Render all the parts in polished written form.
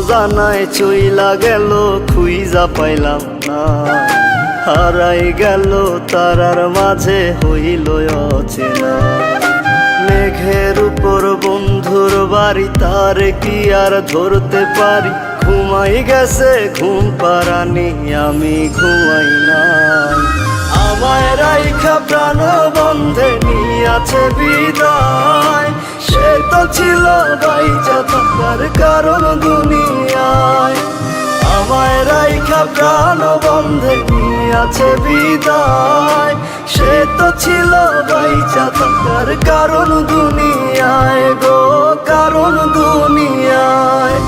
অজানায় চইলা গেল খুইজা পাইলাম না, হারাই গেল তারার মাঝে হইল অচেনা। মেঘের উপর বন্ধুর বাড়ি, তার কি আর ধরতে পারি? ঘুমাই গেছে ঘুম পারানি, আমি ঘুমাই নাই। আমায় রাইখা প্রাণ বন্ধে নিয়াছে বিদায়, সে তো ছিল বাইচা থাকার কারণ দুনিয়ায়। আমায় রাইখা প্রাণ বন্ধে নিয়াছে বিদায়, সে তো ছিল বাইচা থাকার কারণ দুনিয়ায় গো, কারণ দুনিয়ায়।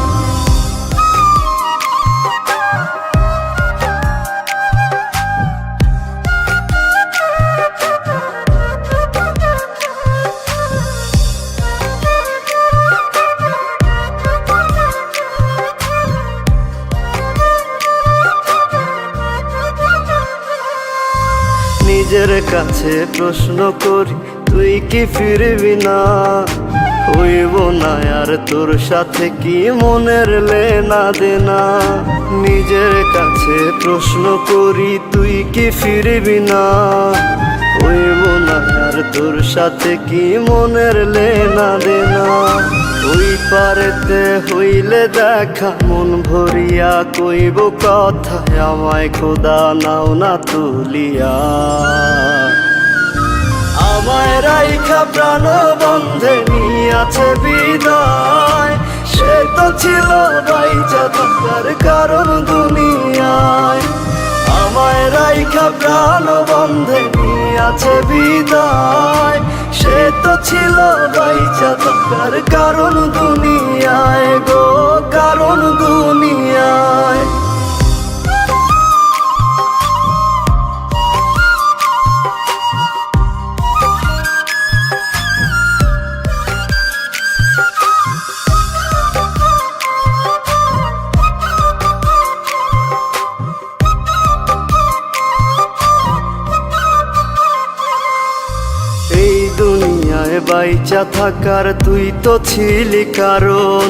নিজের কাছে প্রশ্ন করি, তুই কি ফিরবি না? হইব না আর তোর সাথে কি মনের লেনা দেনা? নিজের কাছে প্রশ্ন করি, তুই কি ফিরবি না? হইব না আর তোর সাথে কি মনের লেনা দেনা? ওই পারেতে হইলে দেখা মন ভরিয়া কইব কথা, আমায় খোদা নাও না তুলিয়া। আমায় রাইখা প্রাণ বন্ধে নিয়াছে বিদায়, সে তো ছিল বাইচা থাকার কারণ দুনিয়ায়। আমায় রাইখা প্রাণ বন্ধে নিয়াছে বিদায়, সে তো ছিল বাইচা থাকার কারণ দুনিয়ায় গো, কারণ দুনিয়ায়। এই দুনিয়ায় বাইচা থাকার তুই তো ছিলি কারণ,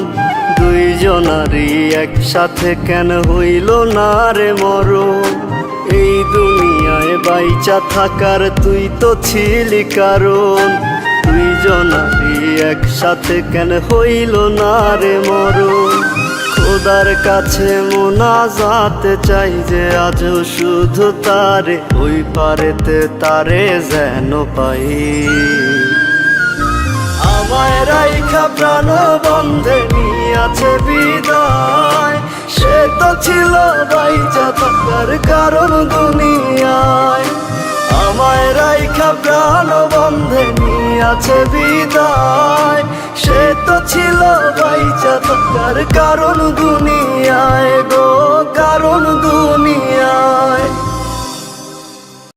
দুইজনারই একসাথে কেন হইল না রে মরণ? এই দুনিয়ায় বাইচা থাকার তুই তো ছিলি কারণ, দুইজনারই একসাথে কেন হইল না রে মরণ? খোদার কাছে মোনাজাত চাই যে আজও শুধু তারে, ওই পারেতে তারে যেন পাই। আমায় রাইখা প্রাণ বন্ধে নিয়াছে বিদায়, সে তো ছিল বাইচা থাকার কারণ দুনিয়ায়। আমায় রাইখা প্রাণ বন্ধে নিয়াছে বিদায়, সে তো ছিল বাইচা থাকার কারণ দুনিয়ায় গো, কারণ দুনিয়ায়।